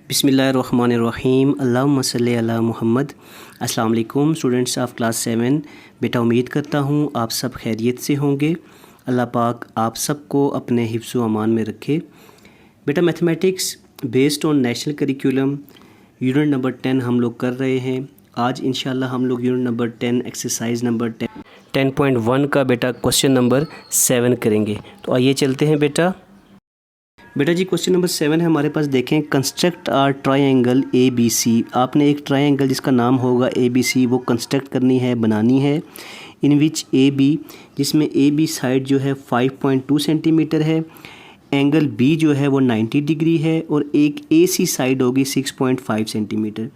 बिस्मिल्लाहिर्रहमानिर्रहीम अल्लाहुम्मा सल्ली अला मुहम्मद। अस्सलाम वालेकुम स्टूडेंट्स ऑफ क्लास 7। बेटा उम्मीद करता हूँ आप सब खैरियत से होंगे। अल्लाह पाक आप सबको अपने हिफ्ज़ व अमान में रखे। बेटा mathematics based on national curriculum unit number 10 हम लोग कर रहे हैं। आज इंशाल्लाह हम लोग यूनिट नंबर 10 एक्सरसाइज नंबर 10.1 का बेटा क्वेश्चन नंबर 7 करेंगे। तो आइए चलते हैं बेटा जी क्वेश्चन नंबर 7 है हमारे पास। देखें, construct our triangle A B C. आपने एक ट्रायंगल जिसका नाम होगा ए बी सी वो कंस्ट्रक्ट करनी है, बनानी है। इन विच ए बी, जिसमें ए बी साइड जो है 5.2 सेंटीमीटर है, एंगल बी जो है वो 90 डिग्री है और एक ए सी साइड होगी 6.5 सेंटीमीटर।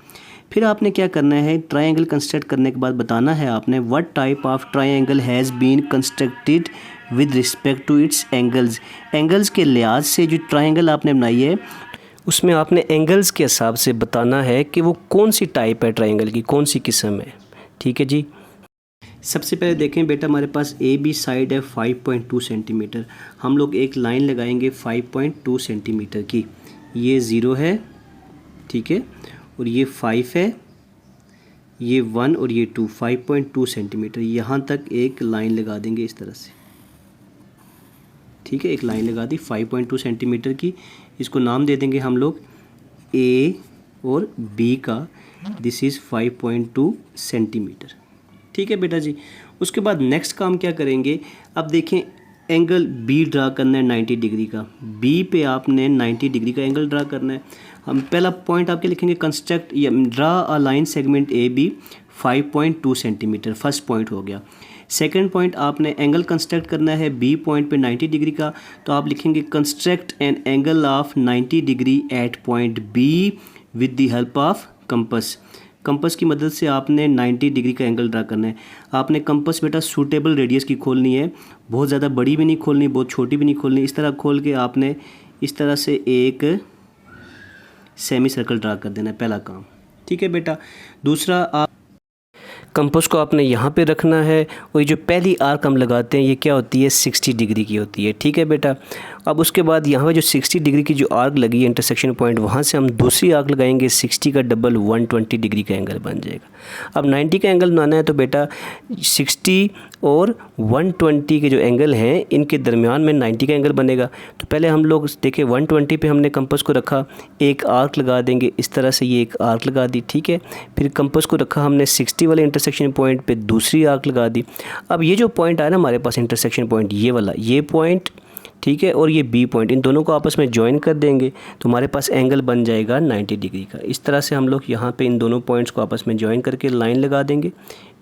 फिर आपने क्या करना है, ट्रायंगल कंस्ट्रक्ट करने के बाद बताना है आपने what type of triangle has been constructed with respect to its angles. Angles के लिहाज से जो ट्रायंगल आपने बनाई है उसमें आपने एंगल्स के हिसाब से बताना है कि वो कौन सी टाइप है ट्रायंगल की, कौन सी किस्म है। ठीक है जी। सबसे पहले देखें बेटा, हमारे पास ए बी साइड है 5.2 सेंटीमीटर। हम लोग एक लाइन लगाएंगे 5.2 सेंटीमीटर की। ये 0 है, ठीक है, और ये 5 है, ये 1 और ये 2, 5.2 सेंटीमीटर। यहाँ तक एक लाइन लगा देंगे इस तरह से, ठीक है। एक लाइन लगा दी 5.2 सेंटीमीटर की। इसको नाम दे देंगे हम लोग ए और बी का। दिस इज़ 5.2 सेंटीमीटर, ठीक है बेटा जी। उसके बाद नेक्स्ट काम क्या करेंगे, अब देखें एंगल बी ड्रा करना है 90 डिग्री का। बी पे आपने 90 डिग्री का एंगल ड्रा करना है। हम पहला पॉइंट आपके लिखेंगे कंस्ट्रक्ट या draw a line segment A B 5.2 centimetre, first point हो गया। सेकंड पॉइंट आपने एंगल कंस्ट्रक्ट करना है बी पॉइंट पे 90 डिग्री का, तो आप लिखेंगे construct an angle of 90 degree at point be with the help of compass. Compass की मदद से आपने 90 डिग्री का एंगल ड्रा करना है। आपने कंपस बेटा सूटेबल रेडियस की खोलनी है, बहुत ज़्यादा बड़ी भी नहीं खोलनी, बहुत छोटी भी नहीं खोलनी। इस तरह खोल के आपने इस तरह से एक सेमी सर्कल ड्रा कर देना है, पहला काम, ठीक है बेटा। दूसरा, आप कंपास को आपने यहाँ पे रखना है और ये जो पहली आर्क हम लगाते हैं ये क्या होती है, 60 डिग्री की होती है, ठीक है बेटा। अब उसके बाद यहाँ पे जो 60 डिग्री की जो आर्क लगी है इंटरसेक्शन पॉइंट, वहाँ से हम दूसरी आर्क लगाएंगे 60 का डबल 120 डिग्री का एंगल बन जाएगा। अब 90 का एंगल बनाना है तो बेटा 60 और 120 के जो एंगल हैं इनके दरमियान में 90 का एंगल बनेगा। तो पहले हम लोग देखें 120 पे हमने कंपास को रखा, एक आर्क लगा देंगे इस तरह से, ये एक आर्क लगा दी, ठीक है। फिर कंपास को रखा हमने 60 वाले इंटरसेक्शन पॉइंट पे, दूसरी आर्क लगा दी। अब ये जो पॉइंट आया ना हमारे पास इंटरसेक्शन पॉइंट, ये वाला, ये पॉइंट, ठीक है, और ये बी पॉइंट, इन दोनों को आपस में ज्वाइन कर देंगे तो हमारे पास एंगल बन जाएगा 90 डिग्री का। इस तरह से हम लोग यहाँ पे इन दोनों पॉइंट्स को आपस में ज्वाइन करके लाइन लगा देंगे,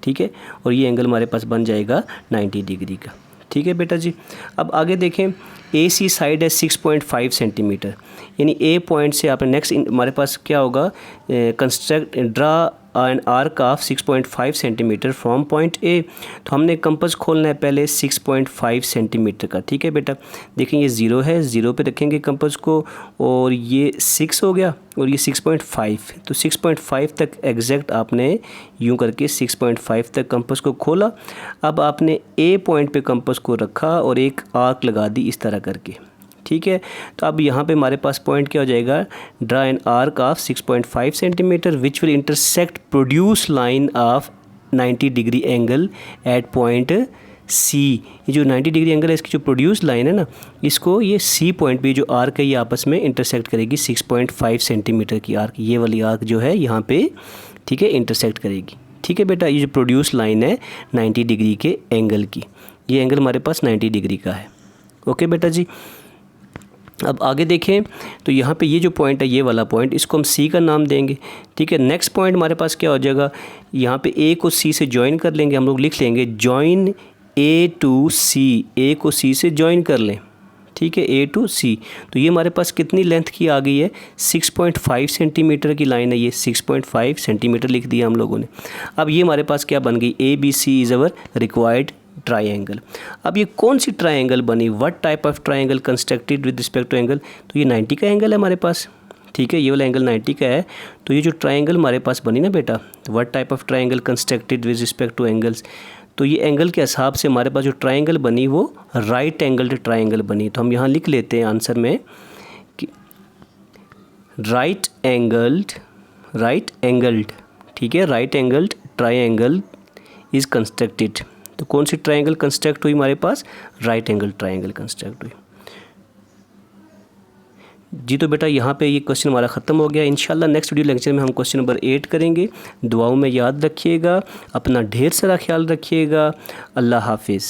ठीक है, और ये एंगल हमारे पास बन जाएगा 90 डिग्री का, ठीक है बेटा जी। अब आगे देखें, ए सी साइड है 6.5 सेंटीमीटर, यानी ए पॉइंट से आपने नेक्स्ट हमारे पास क्या होगा, construct draw an arc of 6.5 centimetre from point A. तो हमने कंपास खोलना है पहले 6.5 सेंटीमीटर का, ठीक है बेटा। देखें ये 0 है, 0 पे रखेंगे कंपास को, और ये 6 हो गया और ये 6.5, तो 6.5 तक एग्जैक्ट आपने यूं करके 6.5 तक कंपास को खोला। अब आपने ए पॉइंट पे कंपास को रखा और एक आर्क लगा दी इस तरह करके, ठीक है। तो अब यहाँ पे हमारे पास पॉइंट क्या हो जाएगा, draw an arc of 6.5 centimetre which will intersect produce line of 90 degree angle at point C. ये जो 90 डिग्री एंगल है इसकी जो प्रोड्यूस लाइन है ना, इसको ये सी पॉइंट पे जो आर्क है ये आपस में इंटरसेक्ट करेगी। 6.5 सेंटीमीटर की आर्क, ये वाली आर्क जो है यहाँ पे, ठीक है, इंटरसेक्ट करेगी, ठीक है बेटा। ये जो प्रोड्यूस लाइन है 90 डिग्री के एंगल की, ये एंगल हमारे पास 90 डिग्री का है, ओके बेटा जी। अब आगे देखें तो यहाँ पे ये जो पॉइंट है, ये वाला पॉइंट, इसको हम सी का नाम देंगे, ठीक है। नेक्स्ट पॉइंट हमारे पास क्या हो जाएगा, यहाँ पे ए को सी से ज्वाइन कर लेंगे, हम लोग लिख लेंगे जॉइन ए टू सी, ए को सी से ज्वाइन कर लें, ठीक है, ए टू सी। तो ये हमारे पास कितनी लेंथ की आ गई है, 6.5 सेंटीमीटर की लाइन है, ये 6.5 सेंटीमीटर लिख दिया हम लोगों ने। अब ये हमारे पास क्या बन गई, A B C is our required triangle. अब ये कौन सी ट्रायंगल बनी, what type of triangle constructed with respect to angle, तो ये 90 का एंगल है हमारे पास, ठीक है, ये वाला एंगल 90 का है। तो ये जो ट्रायंगल हमारे पास बनी ना बेटा, what type of triangle constructed with respect two angles, तो ये एंगल के हिसाब से हमारे पास जो ट्रायंगल बनी वो राइट एंगल्ड ट्रायंगल बनी। तो हम यहाँ लिख लेते हैं आंसर में कि राइट एंगल्ड, ठीक है, right angled triangle is constructed. तो कौन सी ट्रायंगल कंस्ट्रक्ट हुई हमारे पास? राइट एंगल ट्रायंगल कंस्ट्रक्ट हुई। जी तो बेटा यहाँ पे ये क्वेश्चन हमारा ख़त्म हो गया। इंशाल्लाह नेक्स्ट वीडियो लेक्चर में हम क्वेश्चन नंबर 8 करेंगे। दुआओं में याद रखिएगा, अपना ढेर सारा ख्याल रखिएगा। अल्लाह हाफिज़।